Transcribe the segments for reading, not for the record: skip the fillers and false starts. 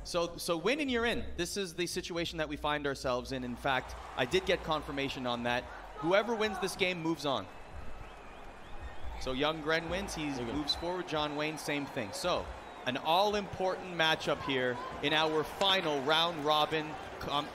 So win and you're in. This is the situation that we find ourselves in. In fact, I did get confirmation on that. Whoever wins this game moves on. So young Gren wins, he moves forward. John Wayne, same thing. So an all-important matchup here in our final round-robin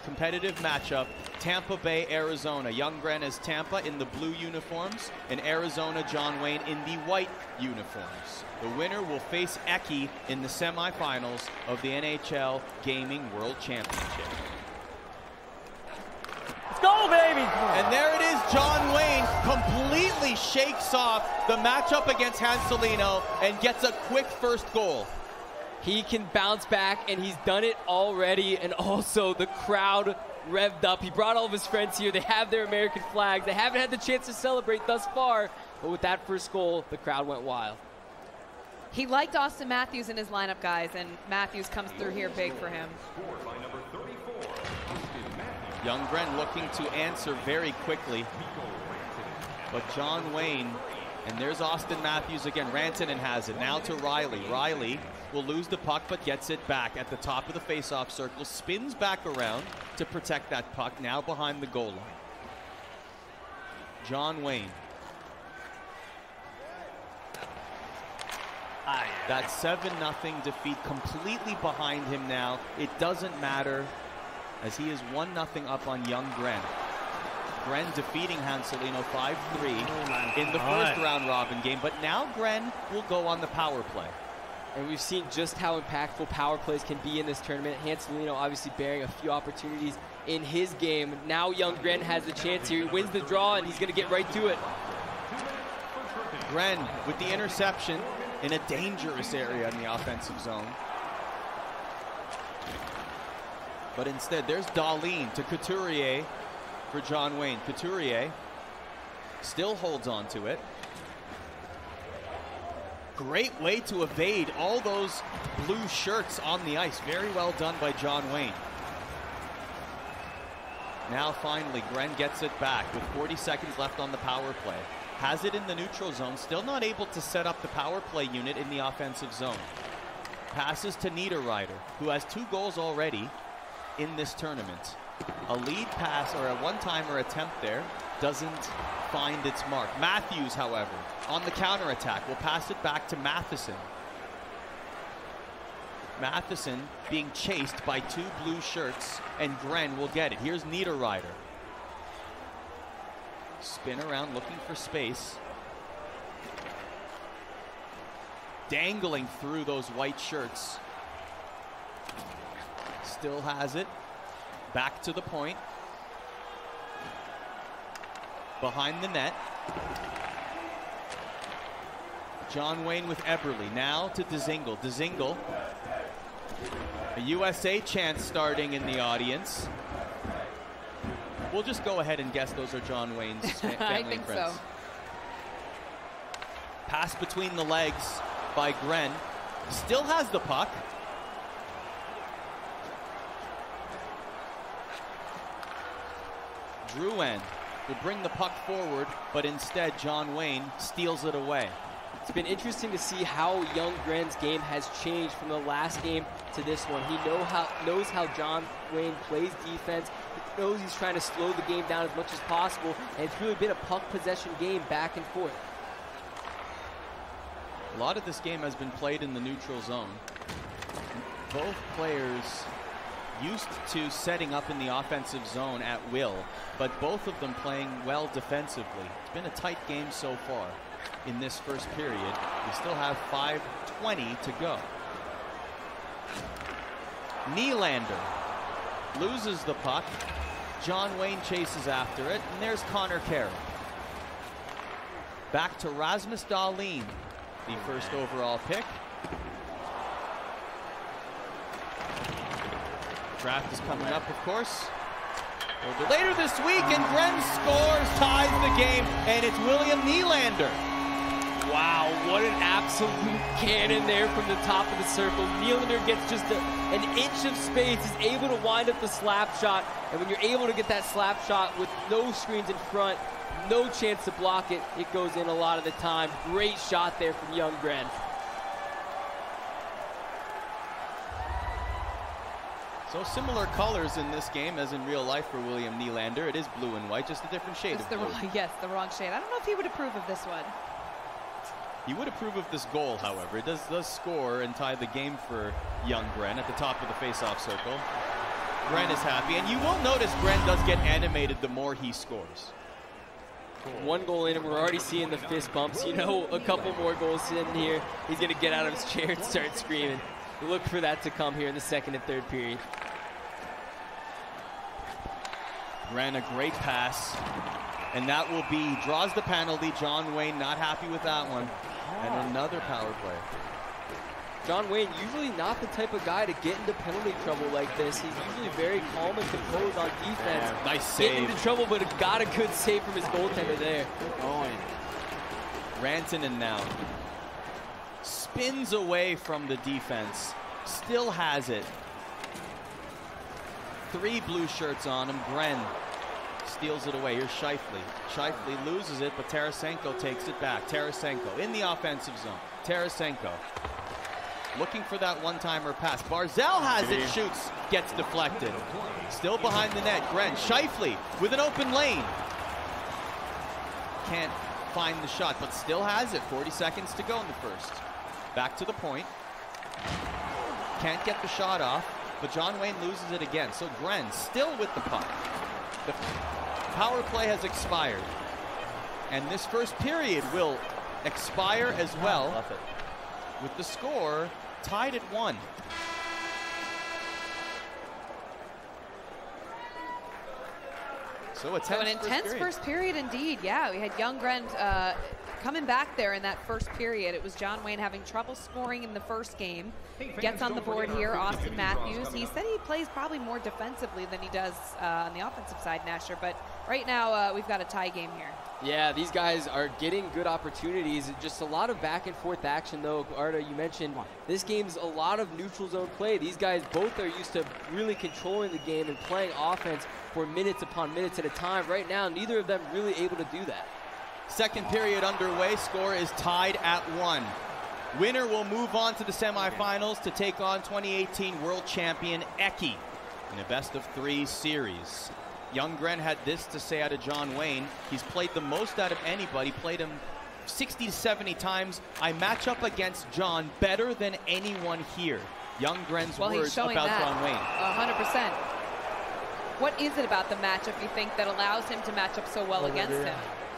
competitive matchup. Tampa Bay, Arizona. Young Gren as Tampa in the blue uniforms, and Arizona, John Wayne in the white uniforms. The winner will face Eki in the semifinals of the NHL Gaming World Championship. Let's go, baby! And there it is, John Wayne completely shakes off the matchup against Hanselino and gets a quick first goal. He can bounce back, and he's done it already, and also the crowd revved up. He brought all of his friends here. They have their American flags. They haven't had the chance to celebrate thus far, but with that first goal, the crowd went wild. He liked Austin Matthews in his lineup, guys, and Matthews comes through here big for him. Young Gren looking to answer very quickly, but John Wayne, and there's Austin Matthews again. Rantanen has it, now to Riley. Riley will lose the puck, but gets it back at the top of the face-off circle, spins back around to protect that puck, now behind the goal line. John Wayne. That 7-0 defeat completely behind him now. It doesn't matter, as he is 1-0 up on young Gren. Gren defeating Hanselino 5-3 in the first round-robin game, but now Gren will go on the power play. And we've seen just how impactful power plays can be in this tournament. Hanselino obviously bearing a few opportunities in his game. Now young Gren has the chance here. He wins the draw, and he's going to get right to it. Gren with the interception in a dangerous area in the offensive zone. But instead, there's Dahlin to Couturier for John Wayne. Couturier still holds on to it. Great way to evade all those blue shirts on the ice. Very well done by John Wayne. Now finally, Gren gets it back with 40 seconds left on the power play. Has it in the neutral zone, still not able to set up the power play unit in the offensive zone. Passes to Niederreiter, who has 2 goals already in this tournament. A lead pass or a one-timer attempt there doesn't find its mark. Matthews, however, on the counterattack will pass it back to Matheson. Matheson being chased by 2 blue shirts, and Gren will get it. Here's Niederreiter. Spin around looking for space. Dangling through those white shirts. Still has it. Back to the point. Behind the net. John Wayne with Eberle. Now to Dzingel. Dzingel. A USA chant starting in the audience. We'll just go ahead and guess those are John Wayne's family I and think friends. so. Pass between the legs by Gren. Still has the puck. Drouin will bring the puck forward, but instead John Wayne steals it away. It's been interesting to see how young Gren's game has changed from the last game to this one. He knows how John Wayne plays defense. He knows he's trying to slow the game down as much as possible, and it's really been a puck possession game back and forth. A lot of this game has been played in the neutral zone. Both players used to setting up in the offensive zone at will, but both of them playing well defensively. It's been a tight game so far in this first period. We still have 5:20 to go. Nylander loses the puck. John Wayne chases after it, and there's Connor Carey. Back to Rasmus Dahlin, the first overall pick. Draft is coming up, of course. Later this week, and Gren scores, ties the game, and it's William Nylander. Wow, what an absolute cannon there from the top of the circle. Nylander gets just an inch of space, is able to wind up the slap shot, and when you're able to get that slap shot with no screens in front, no chance to block it, it goes in a lot of the time. Great shot there from young Gren. So similar colors in this game as in real life for William Nylander. It is blue and white, just a different shade of blue. Yes, the wrong shade. I don't know if he would approve of this one. He would approve of this goal, however. It does score and tie the game for young Gren at the top of the face-off circle. Gren is happy, and you will notice Gren does get animated the more he scores. One goal in, and we're already seeing the fist bumps. You know, a couple more goals in here, he's going to get out of his chair and start screaming. Look for that to come here in the second and third period. Gren, a great pass, and that will be, draws the penalty. Johnwaynee not happy with that one. And another power play. Johnwaynee, usually not the type of guy to get into penalty trouble like this. He's usually very calm and composed on defense. Nice save. Getting into trouble, but got a good save from his goaltender there. Rantanen now spins away from the defense. Still has it. 3 blue shirts on him. Gren steals it away. Here's Scheifele. Scheifele loses it, but Tarasenko takes it back. Tarasenko in the offensive zone. Tarasenko looking for that one-timer pass. Barzal has it, shoots, gets deflected. Still behind the net. Gren. Scheifele with an open lane. Can't find the shot, but still has it. 40 seconds to go in the first. Back to the point. Can't get the shot off, but Johnwaynee loses it again. So Gren still with the puck. The power play has expired. And this first period will expire as well, with the score tied at 1. So an intense first period indeed. Yeah, we had young Gren coming back there in that first period. It was Johnwaynee having trouble scoring in the first game. Gets on the board here, Austin Matthews. He said he plays probably more defensively than he does on the offensive side, Nasher, but right now we've got a tie game here. Yeah, these guys are getting good opportunities. Just a lot of back and forth action, though. Arda, you mentioned this game's a lot of neutral zone play. These guys both are used to really controlling the game and playing offense for minutes upon minutes at a time. Right now, neither of them really able to do that. Second period underway. Score is tied at 1. Winner will move on to the semifinals to take on 2018 world champion Eki in a best-of-3 series. Young Gren had this to say out of Johnwaynee. He's played the most out of anybody, played him 60 to 70 times. I match up against John better than anyone here. Young Gren's words about Johnwaynee. 100%. What is it about the matchup, you think, that allows him to match up so well against him?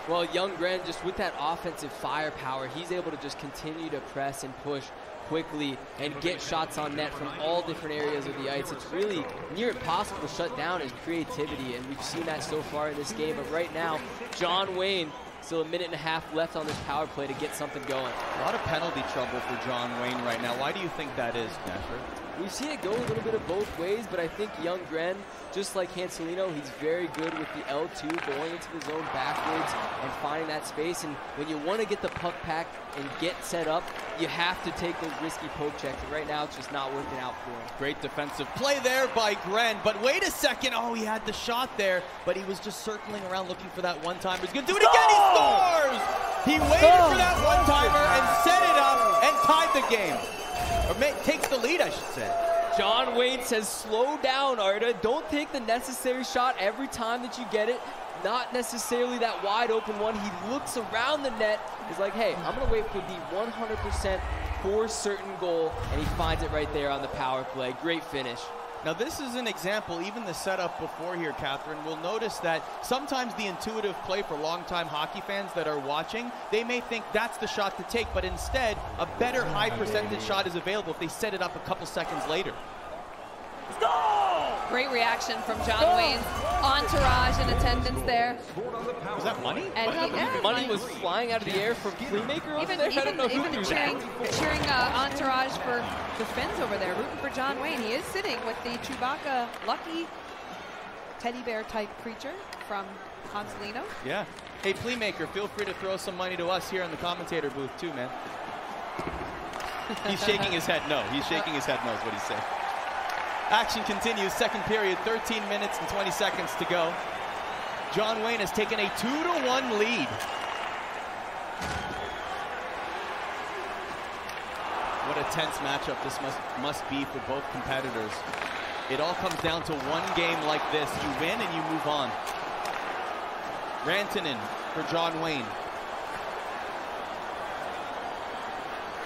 Well, young Gren, just with that offensive firepower, he's able to just continue to press and push quickly and get shots on net from all different areas of the ice. It's really near impossible to shut down his creativity, and we've seen that so far in this game. But right now, Johnwaynee, still 1.5 minutes left on this power play to get something going. A lot of penalty trouble for Johnwaynee right now. Why do you think that is, Nasher? We've seen it go a little bit of both ways, but I think young Gren, just like Hanselino, he's very good with the L2, going into the zone backwards and finding that space. And when you want to get the puck back and get set up, you have to take those risky poke checks. And right now, it's just not working out for him. Great defensive play there by Gren, but wait a second. Oh, he had the shot there, but he was just circling around looking for that one-timer. He's going to do it again. He scores! He waited for that one-timer and set it up and tied the game. Or takes the lead, I should say. Johnwaynee says, slow down, Arda. Don't take the necessary shot every time that you get it. Not necessarily that wide open one. He looks around the net. He's like, hey, I'm going to wait for the 100% for certain goal, and he finds it right there on the power play. Great finish. Now this is an example, even the setup before here, Catherine, we'll notice that sometimes the intuitive play for longtime hockey fans that are watching, they may think that's the shot to take, but instead, a better high percentage shot is available if they set it up a couple seconds later. Great reaction from Johnwayne's entourage in attendance there. Was that Money? And Money was flying out of the air from Playmaker over there. I don't know even the cheering entourage for the Finns over there, rooting for Johnwaynee. He is sitting with the Chewbacca lucky teddy bear type creature from Hanselino. Yeah. Hey, Playmaker, feel free to throw some money to us here in the commentator booth too, man. He's shaking his head no. He's shaking his head no is what he's saying. Action continues, second period, 13 minutes and 20 seconds to go. Johnwaynee has taken a 2-1 lead. What a tense matchup this must be for both competitors. It all comes down to one game like this. You win and you move on. Rantanen for Johnwaynee.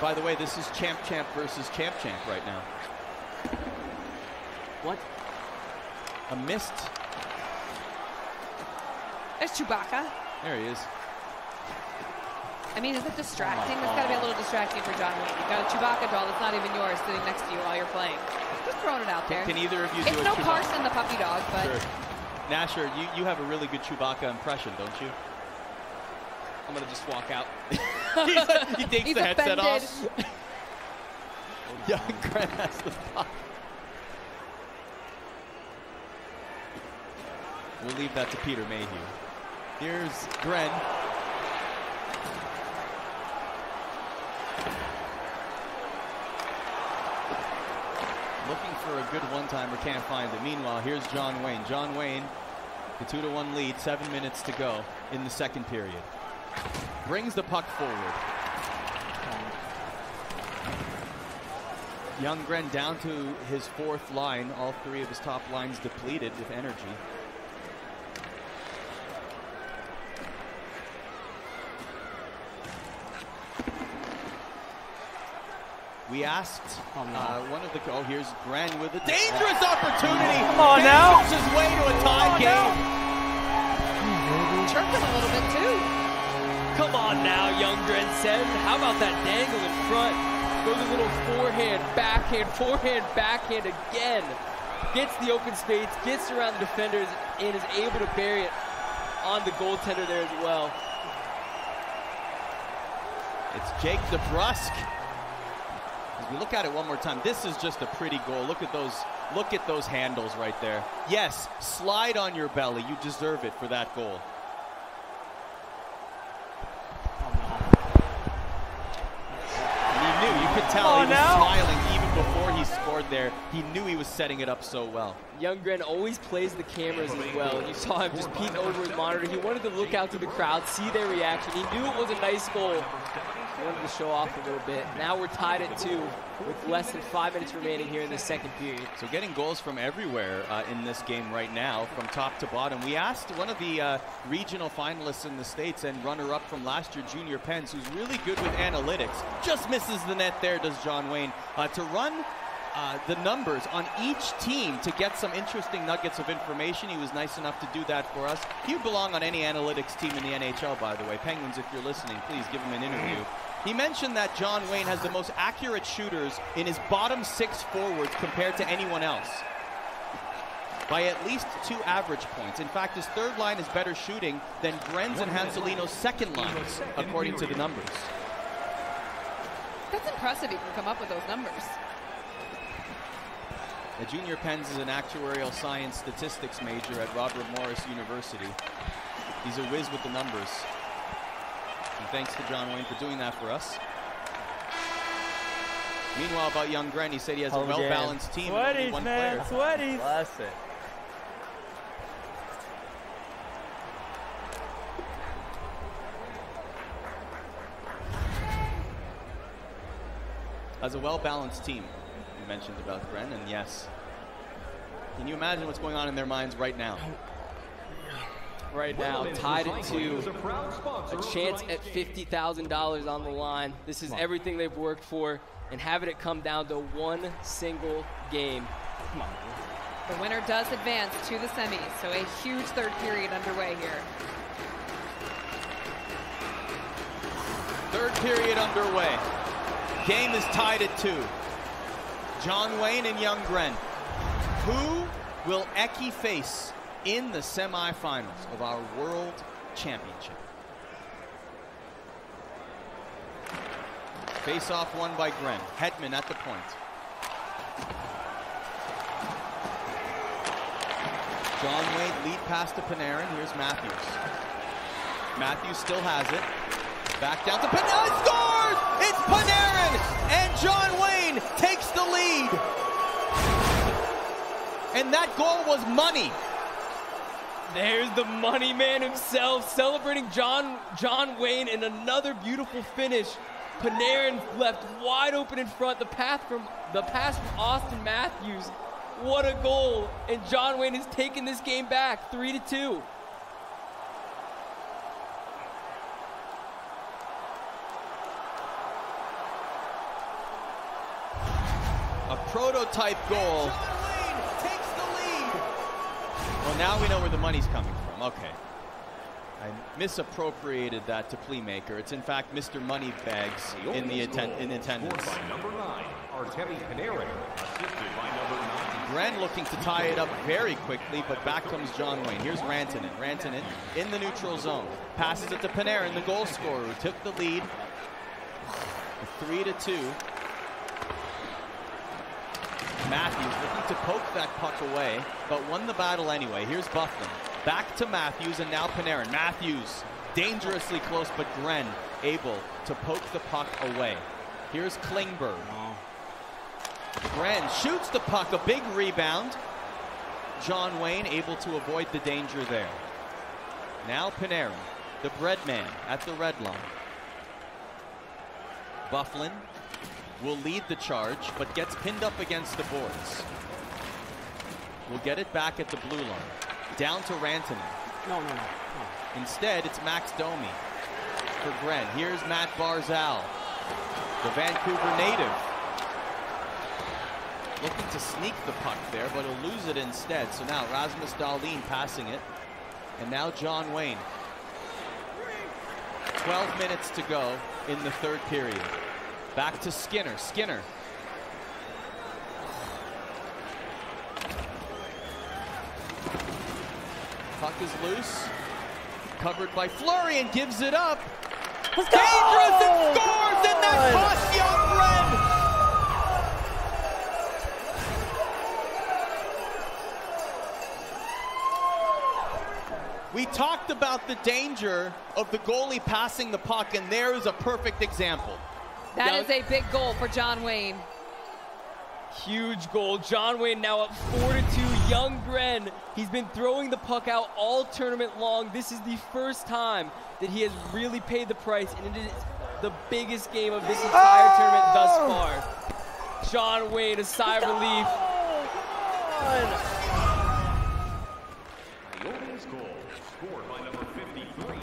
By the way, this is champ versus champ right now. What? A missed. There's Chewbacca. There he is. I mean, is it distracting? That's got to be a little distracting for Johnwaynee. You've got a Chewbacca doll that's not even yours sitting next to you while you're playing. Just throwing it out there. Can either of you do it's a no Chewbacca? Carson the puppy dog, but... Sure. Nasher, you have a really good Chewbacca impression, don't you? I'm going to just walk out. He takes He's the headset offended. off. Young Gren has the puck. We'll leave that to Peter Mayhew. Here's Gren. Looking for a good one-timer, can't find it. Meanwhile, here's Johnwaynee. Johnwaynee, the 2-1 lead, 7 minutes to go in the second period. Brings the puck forward. Young Gren down to his fourth line. All three of his top lines depleted with energy. We asked one of the... Oh, here's Gren with a dangerous opportunity. Come on now. His way to a tie game. Chirping a little bit, too. Come on now, young Gren said. How about that dangle in front? Goes a little forehand, backhand again. Gets the open space, gets around the defenders, and is able to bury it on the goaltender there as well. It's Jake DeBrusk. As we look at it one more time, this is just a pretty goal. Look at those handles right there. Yes, slide on your belly. You deserve it for that goal. And you could tell he was smiling even before he scored there. He knew he was setting it up so well. Young Gren always plays the cameras as well. You saw him just peeking over his monitor. He wanted to look out to the crowd, see their reaction. He knew it was a nice goal. He wanted to show off a little bit. Now we're tied at 2 with less than 5 minutes remaining here in the second period. So getting goals from everywhere in this game right now, from top to bottom. We asked one of the regional finalists in the States and runner-up from last year, Junior Pence, who's really good with analytics. Just misses the net there, does Johnwaynee, to run the numbers on each team to get some interesting nuggets of information. He was nice enough to do that for us. He would belong on any analytics team in the NHL, by the way. Penguins, if you're listening, please give him an interview. He mentioned that Johnwaynee has the most accurate shooters in his bottom 6 forwards compared to anyone else, by at least 2 average points. In fact, his third line is better shooting than Gren's and Hanselino's second lines, according to the numbers. That's impressive you can come up with those numbers. Junior Pence is an actuarial science statistics major at Robert Morris University. He's a whiz with the numbers. And thanks to Johnwaynee for doing that for us. Meanwhile, about young Gren, he said he has a well-balanced team. Sweaties, and only one man, player. sweaties. Bless it. As a well-balanced team, you mentioned about Gren, and yes. Can you imagine what's going on in their minds right now? Right now, tied at 2. A chance at $50,000 on the line. This is everything they've worked for, and having it come down to one single game. Come on. The winner does advance to the semis, so a huge third period underway here. Third period underway. Game is tied at 2. Johnwaynee and young Gren. Who will Eki face in the semifinals of our World Championship? Face-off won by Gren. Hedman at the point. Johnwaynee lead pass to Panarin. Here's Matthews. Matthews still has it. Back down to Panarin. Scores! It's Panarin! And Johnwaynee takes the lead. And that goal was money. There's the money man himself celebrating Johnwaynee in another beautiful finish. Panarin left wide open in front. The pass from Austin Matthews What a goal. And Johnwaynee has taken this game back, 3-2. A prototype goal. Johnwaynee takes the lead. Well, now we know where the money's coming from. Okay. I misappropriated that to Playmaker. It's in fact Mr. Moneybags in attendance. By number 9, Artemi Panarin, assisted by number 9. Gren looking to tie it up very quickly, but back comes Johnwaynee. Here's Rantanen. Rantanen in the neutral zone. Passes it to Panarin, the goal scorer, who took the lead. 3-2. Matthews looking to poke that puck away, but won the battle anyway. Here's Bufflin. Back to Matthews, and now Panarin. Matthews dangerously close, but Gren able to poke the puck away. Here's Klingberg. Gren shoots the puck, a big rebound. Johnwaynee able to avoid the danger there. Now Panarin, the bread man at the red line. Bufflin will lead the charge, but gets pinned up against the boards. We'll get it back at the blue line. Down to Rantanen. No. Instead, it's Max Domi for Gren. Here's Matt Barzal, the Vancouver native. Looking to sneak the puck there, but he'll lose it instead. So now Rasmus Dahlin passing it. And now Johnwaynee. 12 minutes to go in the third period. Back to Skinner. Skinner. Puck is loose. Covered by Fleury and gives it up. Dangerous and scores, and that cost young Gren. We talked about the danger of the goalie passing the puck, and there is a perfect example. That is a big goal for Johnwaynee. Huge goal. Johnwaynee now up 4-2. Young Gren, he's been throwing the puck out all tournament long. This is the first time that he has really paid the price, and it is the biggest game of this entire tournament thus far. Johnwaynee, a sigh of relief. Coyotes goal, scored by number 53,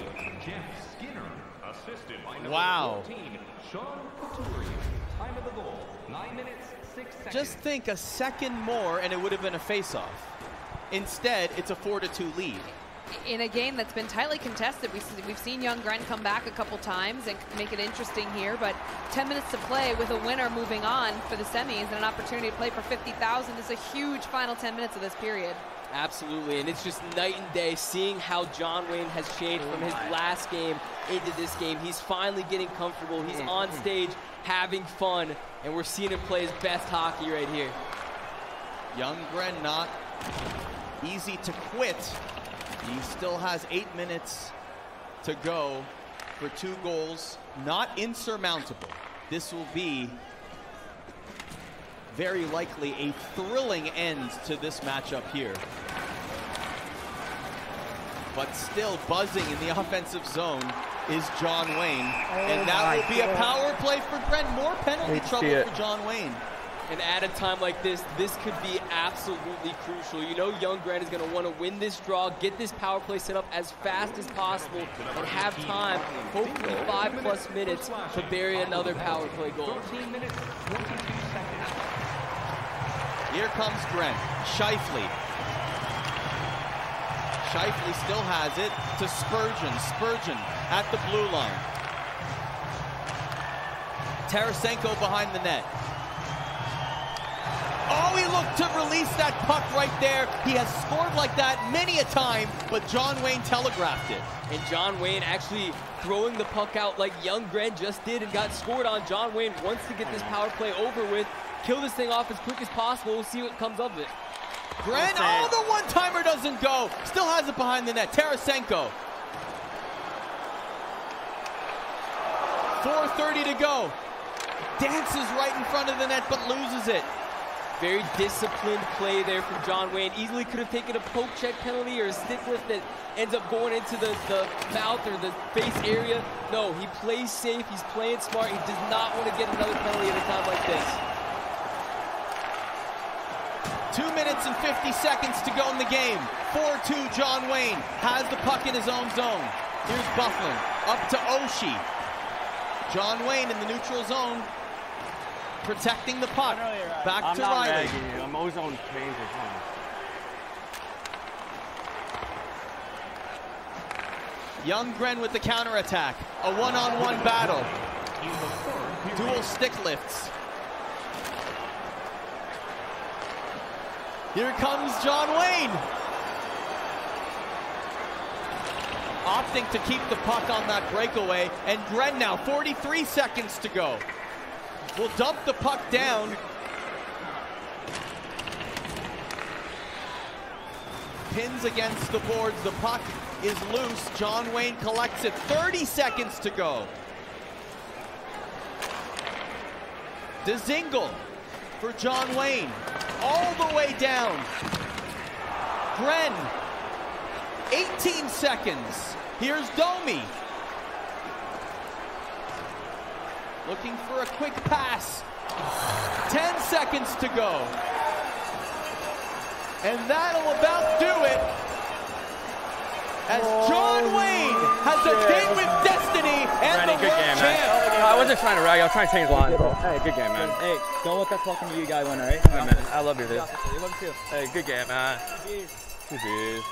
Jeff Skinner, assisted by number Wow. 14, Sean Couturier. Time of the goal, 9 minutes, 6 seconds. Just think a second more and it would have been a face-off. Instead, it's a 4-2 lead. In a game that's been tightly contested, we've seen young Gren come back a couple times and make it interesting here, but 10 minutes to play with a winner moving on for the semis and an opportunity to play for $50,000 is a huge final 10 minutes of this period. Absolutely, and it's just night and day seeing how Johnwaynee has changed from his last game into this game. He's finally getting comfortable. He's on stage having fun, and we're seeing him play his best hockey right here. Young Gren not easy to quit. He still has 8 minutes to go for 2 goals. Not insurmountable. This will be very likely a thrilling end to this matchup here. But still buzzing in the offensive zone is Johnwaynee. And that will be a power play for Gren. More penalty trouble for Johnwaynee. And at a time like this could be absolutely crucial. You know young Gren is going to want to win this draw, get this power play set up as fast as possible, and have time, hopefully 5+ minutes, to bury another power play goal. 13 minutes, 22 seconds. Here comes Gren. Scheifele. Scheifele still has it to Spurgeon. Spurgeon at the blue line. Tarasenko behind the net. Oh, he looked to release that puck right there. He has scored like that many a time, but Johnwaynee telegraphed it. And Johnwaynee actually throwing the puck out like young Gren just did and got scored on. Johnwaynee wants to get this power play over with, kill this thing off as quick as possible. We'll see what comes of it. Gren, oh, the one-timer doesn't go. Still has it behind the net. Tarasenko. 4:30 to go. Dances right in front of the net, but loses it. Very disciplined play there from Johnwaynee. Easily could have taken a poke check penalty or a stick lift that ends up going into the mouth or the face area. No, he plays safe. He's playing smart. He does not want to get another penalty at a time like this. 2 minutes and 50 seconds to go in the game. 4-2, John Wayne has the puck in his own zone. Here's Bufflin, up to Oshie. John Wayne in the neutral zone, protecting the puck. Back to Riley. I'm always on change. Young Gren with the counterattack. A one-on-one battle. Dual stick lifts. Here comes John Wayne. Opting to keep the puck on that breakaway. And Gren now, 43 seconds to go. Will dump the puck down. Pins against the boards. The puck is loose. John Wayne collects it. 30 seconds to go. DeZingle for John Wayne. All the way down. Gren. 18 seconds. Here's Domi. Looking for a quick pass. 10 seconds to go. And that'll about do it. As John Wayne has a date with destiny and the world champ. I wasn't trying to rag. I was trying to change lines. Hey, good game, man. Hey, don't let that fucking you guy win, all right? Hey, man. I love you, dude. You love you too. Hey, good game, man. Cheers. Cheers.